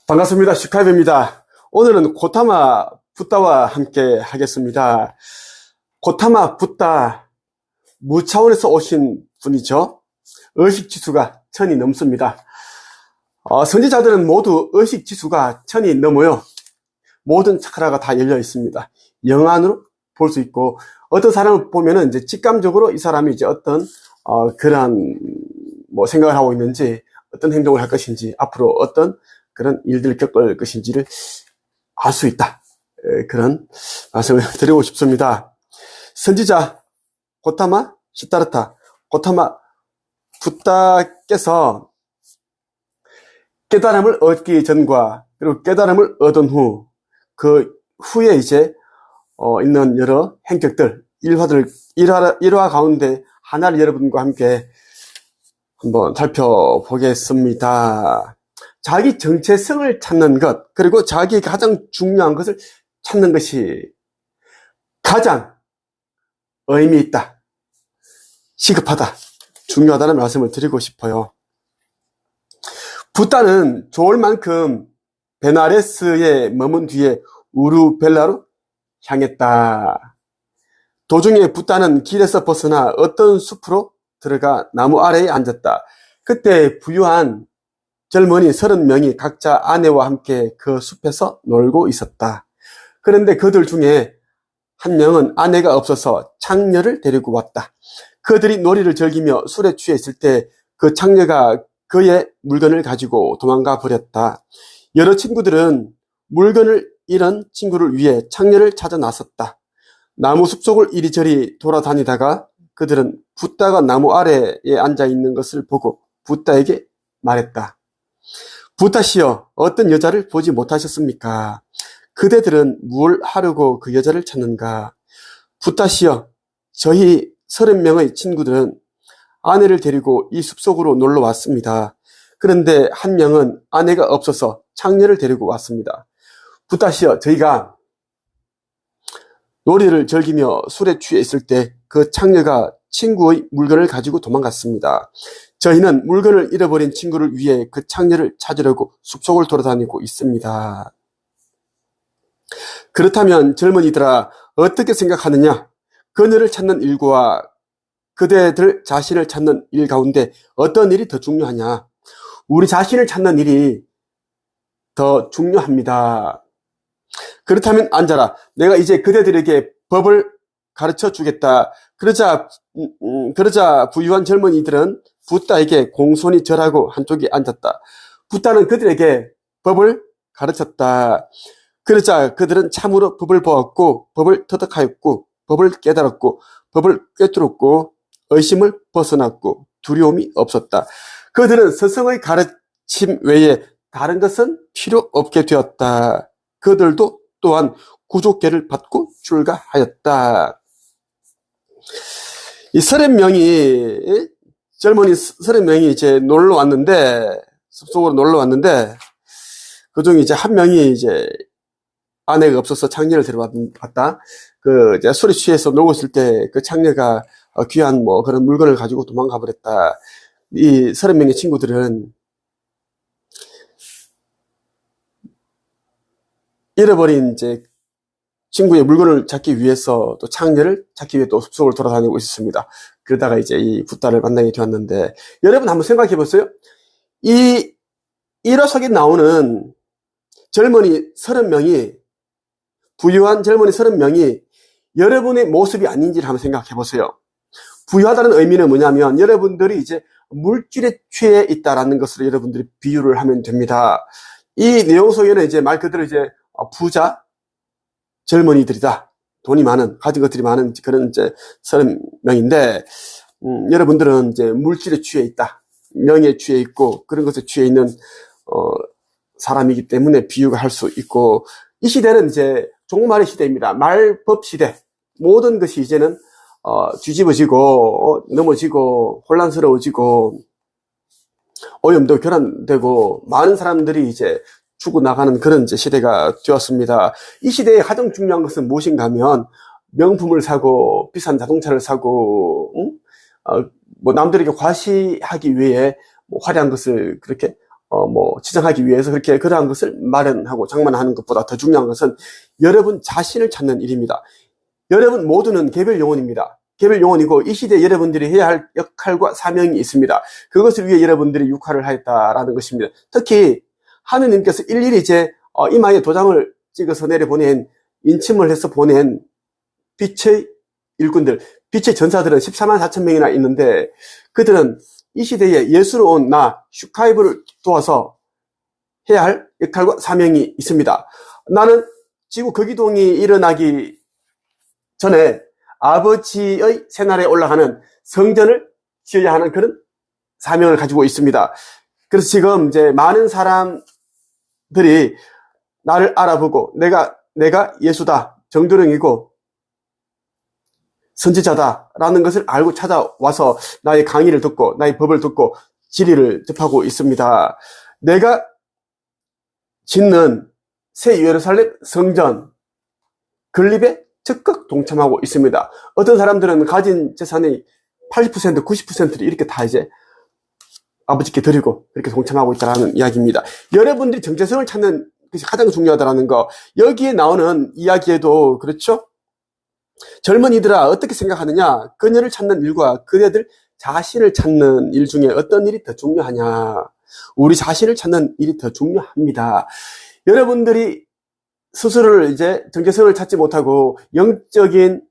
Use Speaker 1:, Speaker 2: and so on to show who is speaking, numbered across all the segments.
Speaker 1: 반갑습니다. 슈카이브입니다. 오늘은 고타마 붓다와 함께 하겠습니다. 고타마 붓다, 무차원에서 오신 분이죠. 의식지수가 1000이 넘습니다. 선지자들은 모두 의식지수가 1000이 넘어요. 모든 차크라가 다 열려 있습니다. 영안으로 볼 수 있고, 어떤 사람을 보면은 이제 직감적으로 이 사람이 이제 어떤, 그런, 생각을 하고 있는지, 어떤 행동을 할 것인지, 앞으로 어떤 그런 일들을 겪을 것인지를 알 수 있다. 그런 말씀을 드리고 싶습니다. 선지자 고타마 시타르타, 고타마 붓다께서 깨달음을 얻기 전과 그리고 깨달음을 얻은 후, 그 후에 이제 있는 여러 행적들, 일화 가운데 하나를 여러분과 함께 한번 살펴보겠습니다. 자기 정체성을 찾는 것, 그리고 자기의 가장 중요한 것을 찾는 것이 가장 의미 있다, 시급하다, 중요하다는 말씀을 드리고 싶어요. 붓다는 좋을 만큼 베나레스에 머문 뒤에 우르벨라로 향했다. 도중에 붓다는 길에서 벗어나 어떤 숲으로 들어가 나무 아래에 앉았다. 그때 부유한 젊은이 30명이 각자 아내와 함께 그 숲에서 놀고 있었다. 그런데 그들 중에 한 명은 아내가 없어서 창녀를 데리고 왔다. 그들이 놀이를 즐기며 술에 취해 있을 때 그 창녀가 그의 물건을 가지고 도망가 버렸다. 여러 친구들은 물건을 잃은 친구를 위해 창녀를 찾아 나섰다. 나무 숲속을 이리저리 돌아다니다가 그들은 붓다가 나무 아래에 앉아 있는 것을 보고 붓다에게 말했다. 붓다시여, 어떤 여자를 보지 못하셨습니까? 그대들은 뭘 하려고 그 여자를 찾는가? 붓다시여, 저희 30명의 친구들은 아내를 데리고 이 숲속으로 놀러 왔습니다. 그런데 한 명은 아내가 없어서 창녀를 데리고 왔습니다. 붓다시여, 저희가 놀이를 즐기며 술에 취해 있을 때 그 창녀가 친구의 물건을 가지고 도망갔습니다. 저희는 물건을 잃어버린 친구를 위해 그 창녀를 찾으려고 숲속을 돌아다니고 있습니다. 그렇다면 젊은이들아, 어떻게 생각하느냐? 그녀를 찾는 일과 그대들 자신을 찾는 일 가운데 어떤 일이 더 중요하냐? 우리 자신을 찾는 일이 더 중요합니다. 그렇다면 앉아라. 내가 이제 그대들에게 법을 가르쳐 주겠다. 그러자 부유한 젊은이들은 붓다에게 공손히 절하고 한쪽에 앉았다. 붓다는 그들에게 법을 가르쳤다. 그러자 그들은 참으로 법을 보았고, 법을 터득하였고, 법을 깨달았고, 법을 꿰뚫었고, 의심을 벗어났고, 두려움이 없었다. 그들은 스승의 가르침 외에 다른 것은 필요 없게 되었다. 그들도 또한 구족계를 받고 출가하였다. 이 30명이, 젊은이 30명이 이제 놀러 왔는데, 숲속으로 놀러 왔는데, 그 중에 이제 한 명이 이제 아내가 없어서 창녀를 데려왔다. 이제 술에 취해서 놀고 있을 때 그 창녀가 귀한 그런 물건을 가지고 도망가 버렸다. 이 30명의 친구들은 잃어버린 이제 친구의 물건을 찾기 위해서 또 창녀를 찾기 위해 또 숲속을 돌아다니고 있었습니다. 그러다가 이제 이 붓다를 만나게 되었는데, 여러분 한번 생각해 보세요. 이 일화 속에 나오는 젊은이 30명이, 부유한 젊은이 30명이 여러분의 모습이 아닌지를 한번 생각해 보세요. 부유하다는 의미는 뭐냐면 여러분들이 이제 물질에 취해 있다라는 것으로 여러분들이 비유를 하면 됩니다. 이 내용 속에는 이제 말 그대로 이제 부자 젊은이들이다. 돈이 많은, 가진 것들이 많은 그런 이제 30명인데, 여러분들은 이제 물질에 취해 있다. 명예에 취해 있고, 그런 것에 취해 있는, 사람이기 때문에 비유가 할 수 있고, 이 시대는 이제 종말의 시대입니다. 말법 시대. 모든 것이 이제는, 뒤집어지고, 넘어지고, 혼란스러워지고, 오염도 교란되고, 많은 사람들이 이제 죽어나가는 그런 이제 시대가 되었습니다. 이 시대에 가장 중요한 것은 무엇인가 하면, 명품을 사고, 비싼 자동차를 사고, 남들에게 과시하기 위해 화려한 것을 그렇게 지정하기 위해서 그렇게 그러한 것을 마련하고 장만하는 것보다 더 중요한 것은 여러분 자신을 찾는 일입니다. 여러분 모두는 개별 영혼입니다. 개별 영혼이고 이 시대에 여러분들이 해야 할 역할과 사명이 있습니다. 그것을 위해 여러분들이 육화를 하였다라는 것입니다. 특히 하느님께서 일일이 제 이마에 도장을 찍어서 내려보낸, 인침을 해서 보낸 빛의 일꾼들, 빛의 전사들은 14만 4천 명이나 있는데 그들은 이 시대에 예수로 온 나 슈카이브를 도와서 해야 할 역할과 사명이 있습니다. 나는 지구 거기동이 일어나기 전에 아버지의 새날에 올라가는 성전을 지어야 하는 그런 사명을 가지고 있습니다. 그래서 지금 이제 많은 사람들이 나를 알아보고 내가 예수다, 정도령이고 선지자다라는 것을 알고 찾아와서 나의 강의를 듣고 나의 법을 듣고 진리를 접하고 있습니다. 내가 짓는 새 예루살렘 성전 건립에 적극 동참하고 있습니다. 어떤 사람들은 가진 재산의 80%, 90%를 이렇게 다 이제 아버지께 드리고 그렇게 동참하고 있다는 이야기입니다. 여러분들이 정체성을 찾는 것이 가장 중요하다는 거. 여기에 나오는 이야기에도 그렇죠? 젊은이들아 어떻게 생각하느냐? 그녀를 찾는 일과 그녀들 자신을 찾는 일 중에 어떤 일이 더 중요하냐? 우리 자신을 찾는 일이 더 중요합니다. 여러분들이 스스로를 이제 정체성을 찾지 못하고 영적인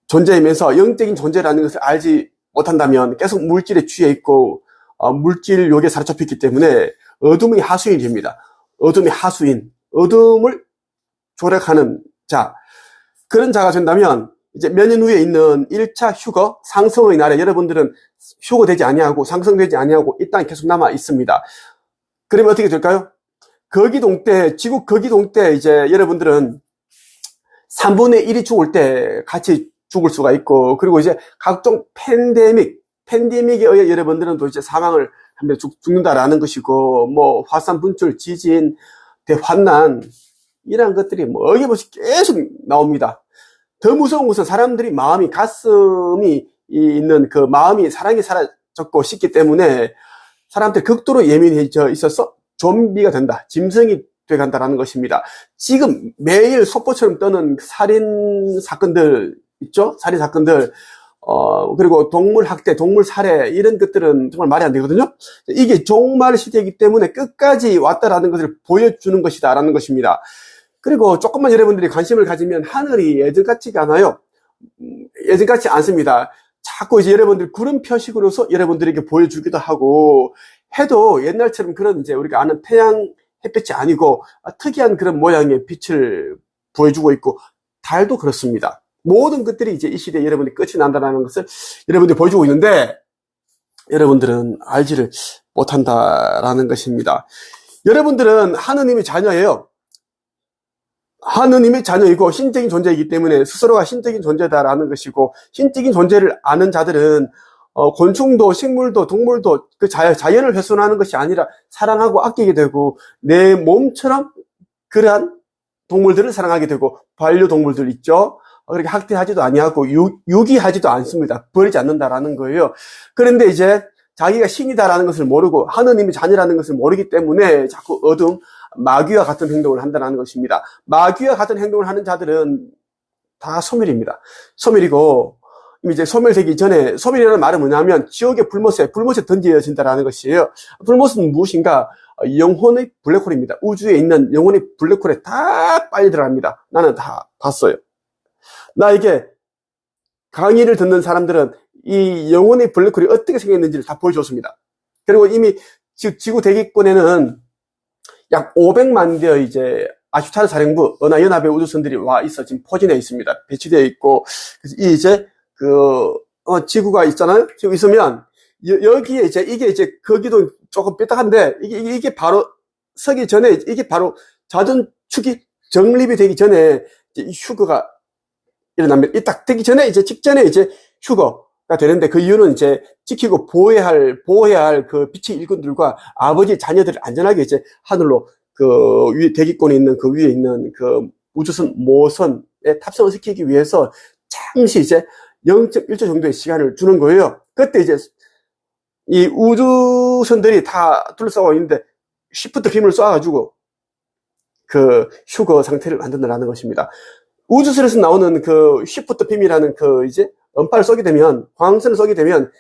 Speaker 1: 존재이면서 영적인 존재라는 것을 알지 못한다면 계속 물질에 취해 있고 물질욕에 사로잡혔기 때문에 어둠의 하수인이 됩니다. 어둠의 하수인, 어둠을 조력하는 자, 그런 자가 된다면 이제 몇 년 후에 있는 1차 휴거, 상승의 날에 여러분들은 휴거되지 아니하고 상승되지 아니하고 이 땅에 계속 남아 있습니다. 그러면 어떻게 될까요? 거기동 때, 지구 거기동 때 이제 여러분들은 3분의 1이 죽을 때 같이 죽을 수가 있고, 그리고 이제 각종 팬데믹에 의해 여러분들은 또 이제 사망을 하면 죽는다라는 것이고, 화산 분출, 지진, 대환난, 이런 것들이 어김없이 계속 나옵니다. 더 무서운 것은 사람들이 가슴이 있는 그 마음이 사랑이 사라졌고 싶기 때문에 사람들이 극도로 예민해져 있어서 좀비가 된다, 짐승이 돼간다라는 것입니다. 지금 매일 속보처럼 떠는 살인 사건들 있죠? 살인 사건들, 그리고 동물 학대, 동물 살해, 이런 것들은 정말 말이 안 되거든요? 이게 종말 시대이기 때문에 끝까지 왔다라는 것을 보여주는 것이다라는 것입니다. 그리고 조금만 여러분들이 관심을 가지면 하늘이 예전같지가 않아요. 예전같지 않습니다. 자꾸 이제 여러분들 구름 표식으로서 여러분들에게 보여주기도 하고, 해도 옛날처럼 그런 이제 우리가 아는 태양 햇빛이 아니고 특이한 그런 모양의 빛을 보여주고 있고, 달도 그렇습니다. 모든 것들이 이제 이 시대에 여러분들이 끝이 난다는 것을 여러분들이 보여주고 있는데 여러분들은 알지를 못한다라는 것입니다. 여러분들은 하느님의 자녀예요. 하느님의 자녀이고 신적인 존재이기 때문에 스스로가 신적인 존재다라는 것이고, 신적인 존재를 아는 자들은 곤충도 식물도 동물도 그 자연을 훼손하는 것이 아니라 사랑하고 아끼게 되고, 내 몸처럼 그러한 동물들을 사랑하게 되고, 반려동물들 있죠? 그렇게 학대하지도 아니하고 유기하지도 않습니다. 버리지 않는다라는 거예요. 그런데 이제 자기가 신이다라는 것을 모르고 하느님의 자녀라는 것을 모르기 때문에 자꾸 어둠, 마귀와 같은 행동을 한다는 것입니다. 마귀와 같은 행동을 하는 자들은 다 소멸입니다. 소멸이고, 이제 소멸되기 전에, 소멸이라는 말은 뭐냐면 지옥의 불못에 던져진다라는 것이에요. 불못은 무엇인가? 영혼의 블랙홀입니다. 우주에 있는 영혼의 블랙홀에 다 빨리 들어갑니다. 나는 다 봤어요. 나에게 강의를 듣는 사람들은 이 영혼의 블랙홀이 어떻게 생겼는지를 다 보여줬습니다. 그리고 이미 지구 대기권에는 약 500만 대의 이제 아슈타르 사령부, 은하연합의 우주선들이 와 있어 지금 포진해 있습니다. 배치되어 있고, 그래서 이제 지구가 있잖아요. 지구 있으면 여기에 이게 이제 거기도 조금 삐딱한데 이게 바로 서기 전에, 이게 바로 자전축이 정립이 되기 전에 이제 휴거가 일어나면, 딱 되기 전에 이제 직전에 이제 휴거가 되는데, 그 이유는 이제 지키고 보호해야 할 그 빛의 일꾼들과 아버지의 자녀들을 안전하게 이제 하늘로 그 위에 대기권에 있는 그 위에 있는 그 우주선 모선에 탑승을 시키기 위해서 잠시 이제 0.1초 정도의 시간을 주는 거예요. 그때 이제 이 우주 우주선들이 다 둘러싸고 있는데 시프트 빔을 쏴가지고 그 휴거 상태를 만든다는 것입니다. 우주선에서 나오는 그 시프트 빔이라는 그 이제 음파를 쏘게 되면, 광선을 쏘게 되면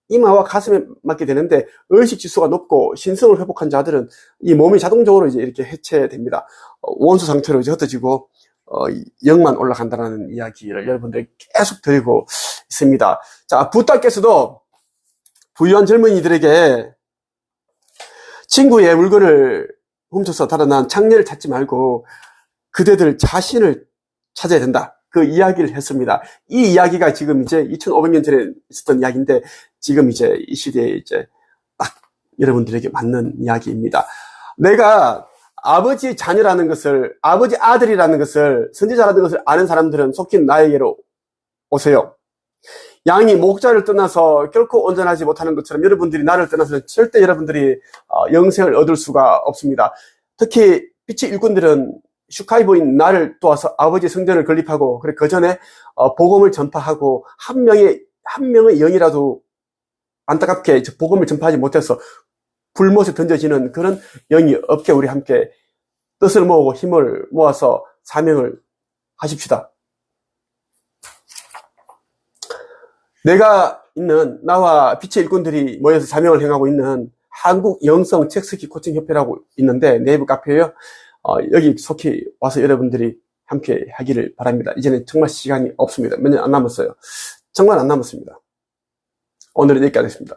Speaker 1: 이마와 가슴에 맞게 되는데, 의식 지수가 높고 신성을 회복한 자들은 이 몸이 자동적으로 이제 이렇게 해체됩니다. 원수 상태로 이제 흩어지고 영만 올라간다는 이야기를 여러분들에게 계속 드리고 있습니다. 자, 부따께서도 부유한 젊은이들에게 친구의 물건을 훔쳐서 달아난 창녀를 찾지 말고 그대들 자신을 찾아야 된다. 그 이야기를 했습니다. 이 이야기가 지금 이제 2500년 전에 있었던 이야기인데, 지금 이제 이 시대에 이제 딱 여러분들에게 맞는 이야기입니다. 내가 아버지 자녀라는 것을, 아버지 아들이라는 것을, 선지자라는 것을 아는 사람들은 속히 나에게로 오세요. 양이 목자를 떠나서 결코 온전하지 못하는 것처럼 여러분들이 나를 떠나서는 절대 여러분들이 영생을 얻을 수가 없습니다. 특히 빛의 일꾼들은 슈카이보인 나를 도와서 아버지 성전을 건립하고, 그래 그 전에 복음을 전파하고 한 명의 영이라도 안타깝게 복음을 전파하지 못해서 불못에 던져지는 그런 영이 없게 우리 함께 뜻을 모으고 힘을 모아서 사명을 하십시다. 내가 있는, 나와 빛의 일꾼들이 모여서 사명을 행하고 있는 한국 영성 책쓰기 코칭 협회라고 있는데, 네이버 카페예요. 여기 속히 와서 여러분들이 함께 하기를 바랍니다. 이제는 정말 시간이 없습니다. 몇 년 안 남았어요. 정말 안 남았습니다. 오늘은 여기까지 하겠습니다.